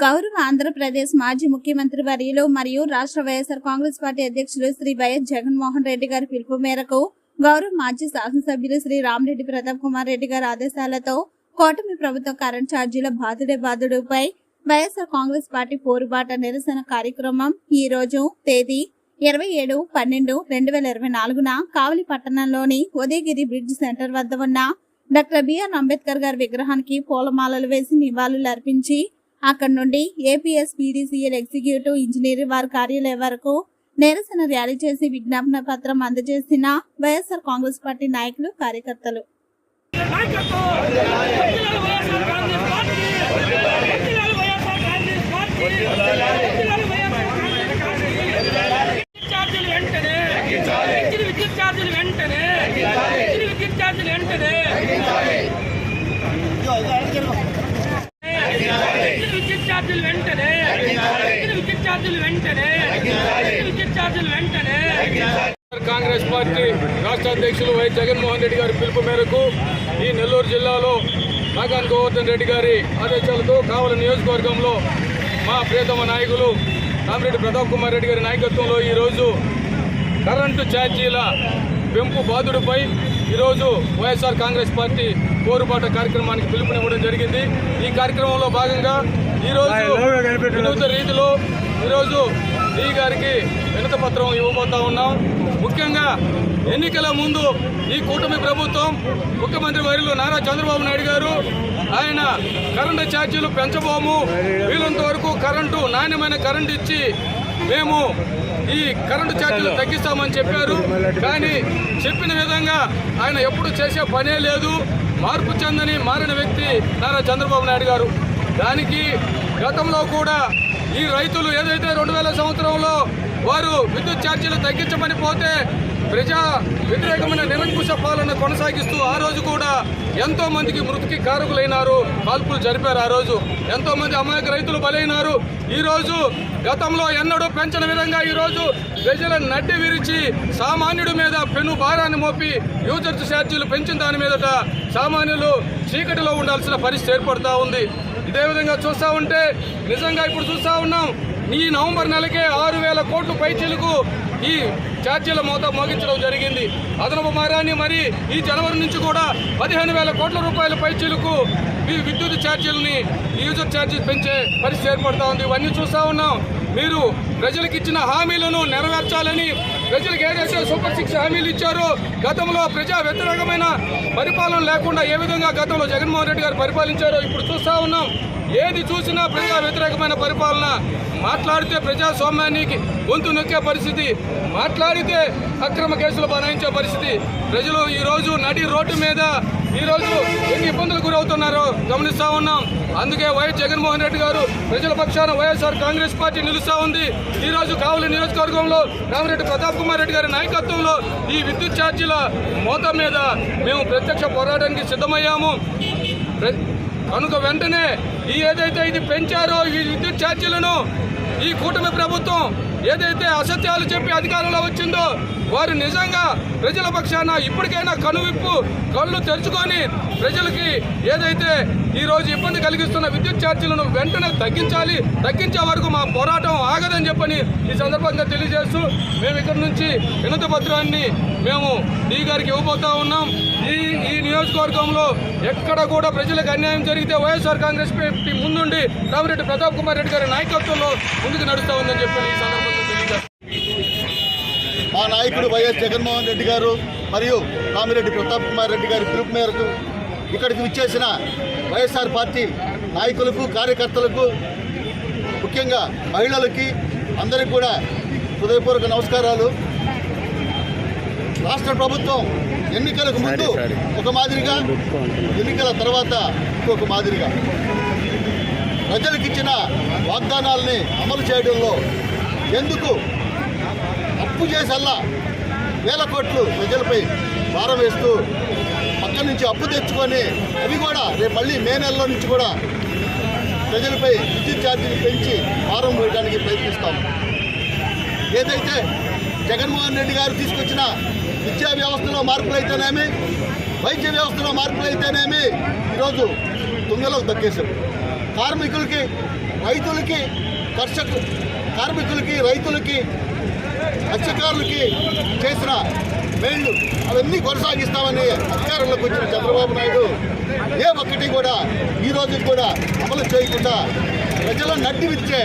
గౌరవ ఆంధ్రప్రదేశ్ మాజీ ముఖ్యమంత్రి వర్యులు మరియు రాష్ట్ర వైఎస్ఆర్ కాంగ్రెస్ పార్టీ అధ్యక్షులు శ్రీ వైఎస్ జగన్మోహన్ రెడ్డి గారి పిలుపు మేరకు గౌరవ మాజీ శాసనసభ్యులు శ్రీ రామిరెడ్డి ప్రతాప్ కుమార్ రెడ్డి గారి ఆదేశాలతో కూటమి ప్రభుత్వం కరెంట్ ఛార్జీల బాధుడుపై వైఎస్ఆర్ కాంగ్రెస్ పార్టీ పోరుబాట నిరసన కార్యక్రమం ఈ రోజు తేదీ 27/12/2024 కావలి పట్టణంలోని ఉదయగిరి బ్రిడ్జ్ సెంటర్ వద్ద ఉన్న డాక్టర్ బిఆర్ అంబేద్కర్ గారి విగ్రహానికి పూలమాలలు వేసి నివాళులు అర్పించి అక్కడి నుండి ఏపీఎస్ పీడీసీఎల్ ఎగ్జిక్యూటివ్ ఇంజనీర్ వారి కార్యాలయం వరకు నిరసన ర్యాలీ చేసి విజ్ఞాపన పత్రం అందజేసిన వైఎస్ఆర్ కాంగ్రెస్ పార్టీ నాయకులు కార్యకర్తలు కాంగ్రెస్ పార్టీ రాష్ట్ర అధ్యక్షులు వైఎస్ జగన్మోహన్ రెడ్డి గారి పిలుపు మేరకు ఈ నెల్లూరు జిల్లాలో నాగాన్ గోవర్ధన్ రెడ్డి గారి ఆదేశాలతో కావలి నియోజకవర్గంలో మా ప్రియతమ నాయకులు రామిరెడ్డి ప్రతాప్ కుమార్ రెడ్డి గారి నాయకత్వంలో ఈరోజు కరెంటు ఛార్జీల పెంపు బాధుడిపై ఈరోజు వైఎస్ఆర్ కాంగ్రెస్ పార్టీ పోరుబాట కార్యక్రమానికి పిలుపునివ్వడం జరిగింది. ఈ కార్యక్రమంలో భాగంగా ఈరోజు వినూత్న రీతిలో ఈరోజు డి గారికి వినతి పత్రం ఇవ్వబోతా ఉన్నాం. ముఖ్యంగా ఎన్నికల ముందు ఈ కూటమి ప్రభుత్వం ముఖ్యమంత్రి వర్యులు నారా చంద్రబాబు నాయుడు గారు ఆయన కరెంటు ఛార్జీలు పెంచబోము, వీలంత వరకు నాణ్యమైన కరెంటు ఇచ్చి మేము ఈ కరెంటు ఛార్జీలు తగ్గిస్తామని చెప్పారు. కానీ చెప్పిన విధంగా ఆయన ఎప్పుడు చేసే పనే లేదు. మార్పు చెందని మారిన వ్యక్తి నారా చంద్రబాబు నాయుడు గారు. దానికి గతంలో కూడా ఈ రైతులు ఏదైతే 2000 సంవత్సరంలో వారు విద్యుత్ ఛార్జీలు తగ్గించమని పోతే ప్రజా వ్యతిరేకమైన నిరంకుశ పాలన కొనసాగిస్తూ ఆ రోజు కూడా ఎంతో మందికి మృతికి కారకులైనారు, కాల్పులు జరిపారు. ఆ రోజు ఎంతో మంది అమాయక రైతులు బలైనారు. ఈరోజు గతంలో ఎన్నడూ పెంచిన విధంగా ఈరోజు ప్రజలను నడ్డి విరిచి సామాన్యుడి మీద పెను భారాన్ని మోపి యూజర్స్ ఛార్జీలు పెంచిన దాని మీదట సామాన్యులు చీకటిలో ఉండాల్సిన పరిస్థితి ఏర్పడుతూ ఉంది. ఇదే విధంగా చూస్తూ ఉంటే నిజంగా ఇప్పుడు చూస్తూ ఉన్నాం, ఈ నవంబర్ నెలకే 6,000 కోట్ల పైచీలకు ఈ ఛార్జీల మోగించడం జరిగింది. అదనపు భారాన్ని మరి ఈ జనవరి నుంచి కూడా 15,000 కోట్ల రూపాయల పైచీలకు ఈ విద్యుత్ ఛార్జీలని యూజర్ ఛార్జీలు పెంచే పరిస్థితి ఏర్పడుతూ ఉంది. ఇవన్నీ చూస్తూ ఉన్నాం. మీరు ప్రజలకు ఇచ్చిన హామీలను నెరవేర్చాలని ప్రజలకు ఏదైతే సూపర్ 6 హామీలు ఇచ్చారో గతంలో ప్రజా వ్యతిరేకమైన పరిపాలన లేకుండా ఏ విధంగా గతంలో జగన్మోహన్ రెడ్డి గారు పరిపాలించారో ఇప్పుడు చూస్తూ ఉన్నాం. ఏది చూసినా ప్రజా వ్యతిరేకమైన పరిపాలన, మాట్లాడితే ప్రజాస్వామ్యానికి గొంతు నొక్కే పరిస్థితి, మాట్లాడితే అక్రమ కేసులు బనాయించే పరిస్థితి. ప్రజలు ఈరోజు నడి రోడ్డు మీద ఈరోజు ఎన్ని ఇబ్బందులు గురవుతున్నారో గమనిస్తూ ఉన్నాం. అందుకే వైఎస్ జగన్మోహన్ రెడ్డి గారు ప్రజల పక్షాన వైఎస్ఆర్ కాంగ్రెస్ పార్టీ నిలుస్తూ ఉంది. ఈరోజు కావలి నియోజకవర్గంలో రామిరెడ్డి ప్రతాప్ కుమార్ రెడ్డి గారి నాయకత్వంలో ఈ విద్యుత్ ఛార్జీల మోత మీద మేము ప్రత్యక్ష పోరాటానికి సిద్ధమయ్యాము. కనుక వెంటనే ఏదైతే ఇది పెంచారో ఈ విద్యుత్ ఛార్జీలను ఈ కూటమి ప్రభుత్వం ఏదైతే అసత్యాలు చెప్పి అధికారంలో వచ్చిందో వారు నిజంగా ప్రజల పక్షాన ఇప్పటికైనా కనువిప్పు కళ్ళు తెరుచుకొని ప్రజలకి ఏదైతే ఈరోజు ఇబ్బంది కలిగిస్తున్న విద్యుత్ ఛార్జీలను వెంటనే తగ్గించే వరకు మా పోరాటం ఆగదని చెప్పని ఈ సందర్భంగా తెలియజేస్తూ మేము ఇక్కడి నుంచి వినతి పత్రాన్ని మేము డి గారికి ఇవ్వబోతా ఉన్నాం. ఈ నియోజకవర్గంలో ఎక్కడ కూడా ప్రజలకు అన్యాయం జరిగితే వైఎస్ఆర్ కాంగ్రెస్ పార్టీ ముందుండి రామిరెడ్డి ప్రతాప్ కుమార్ రెడ్డి గారి నాయకత్వంలో ముందుకు నడుస్తూ ఉందని చెప్పి ఈ సందర్భంగా తెలియజేస్తాం. మా నాయకుడు వైఎస్ జగన్మోహన్ రెడ్డి గారు మరియు రామిరెడ్డి ప్రతాప్ కుమార్ రెడ్డి గారి పిలుపు మేరకు ఇక్కడికి విచ్చేసిన వైఎస్ఆర్ పార్టీ నాయకులకు, కార్యకర్తలకు, ముఖ్యంగా మహిళలకి అందరికీ కూడా హృదయపూర్వక నమస్కారాలు. రాష్ట్ర ప్రభుత్వం ఎన్నికలకు ముందు ఒక మాదిరిగా, ఎన్నికల తర్వాత ఇంకొక మాదిరిగా ప్రజలకు ఇచ్చిన వాగ్దానాలని అమలు చేయడంలో ఎందుకు అప్పు చేసల్లా 1,000 కోట్లు ప్రజలపై భారం వేస్తూ పక్క నుంచి అప్పు తెచ్చుకొని అవి కూడా రేపు మళ్ళీ మే నెలలో నుంచి కూడా ప్రజలపై విద్యుత్ ఛార్జీలు పెంచి భారం వేయడానికి ప్రయత్నిస్తాం. ఏదైతే జగన్మోహన్ రెడ్డి గారు తీసుకొచ్చిన విద్యా వ్యవస్థలో మార్పులు అయితేనేమి, వైద్య వ్యవస్థలో మార్పులు అయితేనేమి ఈరోజు తుంగలోకి దక్కేశారు. కార్మికులకి, రైతులకి, కార్మికులకి, రైతులకి, మత్స్యకారులకి చేసిన మేళ్లు అవన్నీ కొనసాగిస్తామని అధికారంలోకి వచ్చిన చంద్రబాబు నాయుడు ఏ ఒక్కటి కూడా ఈ రోజుకి కూడా అమలు చేయకుండా ప్రజలను నడ్డివిచ్చే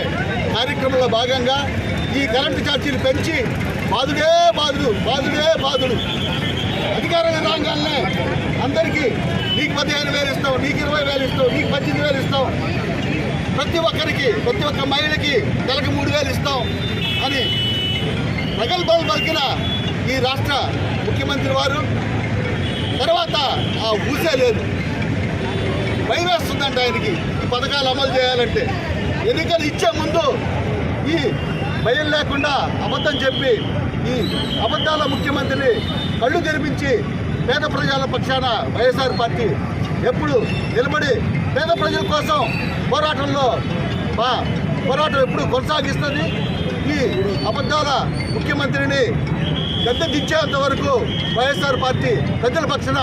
కార్యక్రమంలో భాగంగా ఈ కరెంటు ఛార్జీలు పెంచి బాధుడు అధికారం రాగానే అందరికీ నీకు 15,000 ఇస్తాం, నీకు 20,000 ఇస్తాం, నీకు 18,000 ఇస్తాం, ప్రతి ఒక్క మహిళకి నెలకు 3,000 ఇస్తాం అని ప్రగల్భాలు పలికిన ఈ రాష్ట్ర ముఖ్యమంత్రి వారు తర్వాత ఆ ఊసే లేదు. భయం వేస్తుందంట ఆయనకి ఈ పథకాలు అమలు చేయాలంటే. ఎన్నికలు ఇచ్చే ముందు ఈ భయం లేకుండా అబద్ధం చెప్పి ఈ అబద్ధాల ముఖ్యమంత్రిని కళ్ళు తెరిపించి పేద ప్రజల పక్షాన వైఎస్ఆర్ పార్టీ ఎప్పుడు నిలబడి పేద ప్రజల కోసం పోరాటం ఎప్పుడు కొనసాగిస్తుంది. ఈ అబద్ధాల ముఖ్యమంత్రిని గద్దెదించేంత వరకు వైఎస్ఆర్ పార్టీ ప్రజల పక్షాన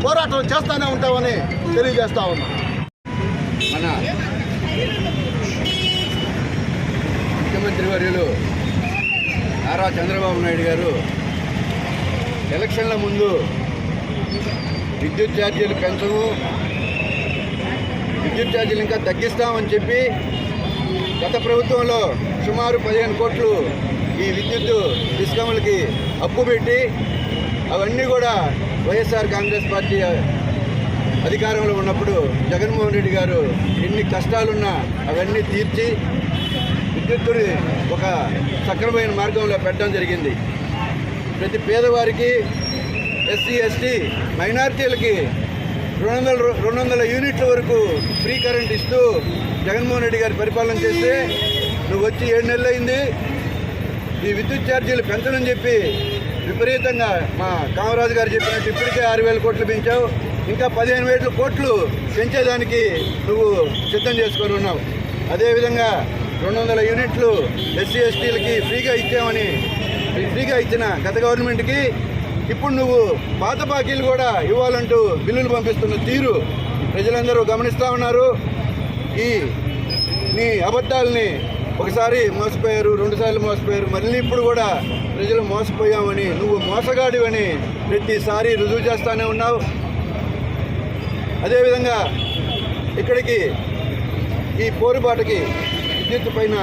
పోరాటం చేస్తూనే ఉంటామని తెలియజేస్తా ఉన్నాం. మన ముఖ్యమంత్రి వర్యులు నారా చంద్రబాబు నాయుడు గారు ఎలక్షన్ల ముందు విద్యుత్ ఛార్జీలు పెంచము, విద్యుత్ ఛార్జీలు ఇంకా తగ్గిస్తామని చెప్పి గత ప్రభుత్వంలో సుమారు 15 కోట్లు ఈ విద్యుత్ డిస్కమ్లకి అప్పు పెట్టి అవన్నీ కూడా వైఎస్ఆర్ కాంగ్రెస్ పార్టీ అధికారంలో ఉన్నప్పుడు జగన్మోహన్ రెడ్డి గారు ఎన్ని కష్టాలున్నా అవన్నీ తీర్చి విద్యుత్తుని ఒక సక్రమైన మార్గంలో పెట్టడం జరిగింది. ప్రతి పేదవారికి, ఎస్సీ, ఎస్టీ, మైనారిటీలకి 200 యూనిట్ల వరకు ఫ్రీ కరెంట్ ఇస్తూ జగన్మోహన్ రెడ్డి గారి పరిపాలన చేస్తే నువ్వు వచ్చి 7 నెలలు అయింది. ఈ విద్యుత్ ఛార్జీలు పెంచనని చెప్పి విపరీతంగా మా కామరాజు గారు చెప్పినట్టు ఇప్పటికే 6,000 కోట్లు పెంచావు, ఇంకా 15,000 కోట్లు పెంచేదానికి నువ్వు సిద్ధం చేసుకొని ఉన్నావు. అదేవిధంగా 200 యూనిట్లు ఎస్సీ, ఎస్టీలకి ఫ్రీగా ఇచ్చిన గత గవర్నమెంట్కి ఇప్పుడు నువ్వు పాత బాకీలు కూడా ఇవ్వాలంటూ బిల్లులు పంపిస్తున్న తీరు ప్రజలందరూ గమనిస్తూ ఉన్నారు. ఈ నీ అబద్ధాలని ఒకసారి మోసపోయారు, 2 సార్లు మోసపోయారు, మళ్ళీ ఇప్పుడు కూడా ప్రజలు మోసపోయామని, నువ్వు మోసగాడివని ప్రతిసారి రుజువు చేస్తూనే ఉన్నావు. అదేవిధంగా ఇక్కడికి ఈ పోరుబాటుకి, విద్యుత్ పైన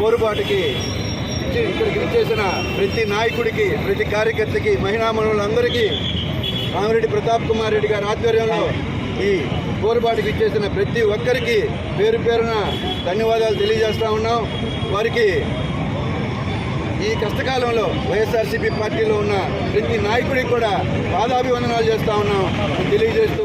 పోరుబాటుకి ఇక్కడికి విచ్చేసిన ప్రతి నాయకుడికి, ప్రతి కార్యకర్తకి, మహిళామణులందరికీ రామిరెడ్డి ప్రతాప్ కుమార్ రెడ్డి గారి ఆధ్వర్యంలో ఈ పోరుబాటుకి ఇచ్చేసిన ప్రతి ఒక్కరికి పేరు పేరున ధన్యవాదాలు తెలియజేస్తూ ఉన్నాం. వారికి ఈ కష్టకాలంలో వైఎస్ఆర్సీపీ పార్టీలో ఉన్న ప్రతి నాయకుడికి కూడా పాదాభివందనాలు చేస్తూ ఉన్నాం తెలియజేస్తూ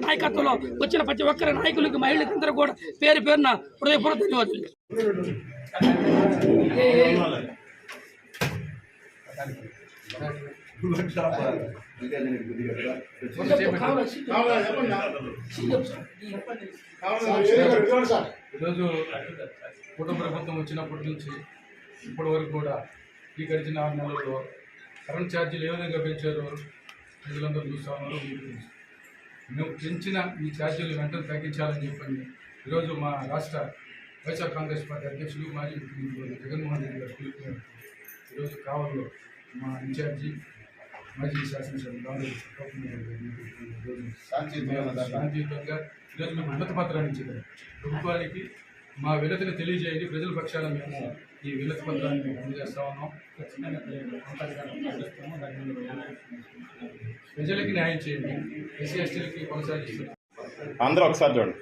నాయకత్వంలో వచ్చిన ప్రతి ఒక్కరి నాయకులకి, మహిళలకు అందరూ కూడా పేరు పేరున హృదయపూర్వక ధన్యవాదాలు. ఈరోజు కుటుంబ ప్రభుత్వం వచ్చినప్పటి నుంచి ఇప్పటి వరకు కూడా ఈ గడిచిన 6 నెలల్లో కరెంట్ ఛార్జీలు ఏ విధంగా పెంచారో ప్రజలందరూ చూస్తూ ఉన్నారు. మేము పెంచిన ఈ ఛార్జీలు వెంటనే తగ్గించాలని చెప్పండి ఈరోజు మా రాష్ట్ర వైఎస్ఆర్ కాంగ్రెస్ పార్టీ అధ్యక్షులు, మాజీ ముఖ్యమంత్రి జగన్మోహన్ రెడ్డి గారు పిలుపు ఈరోజు కావల్లో మా ఇన్ఛార్జి మాజీ శాసనసభ్యులు శాంతియుతంగా ఈరోజు మేము వినతి పత్రాన్ని ఇచ్చారు. ప్రభుత్వానికి మా వినతిని తెలియజేయండి, ప్రజల పక్షాన మేము ఈ వినతి పత్రాన్ని మేము అందజేస్తా ఉన్నాం. ఖచ్చితంగా పాటిస్తాము. దాని మీద ప్రజలకి న్యాయం చేయండి. ఎస్సీ ఎస్టీలకి కొనసాగిస్తుంది. అందరూ ఒకసారి చూడండి.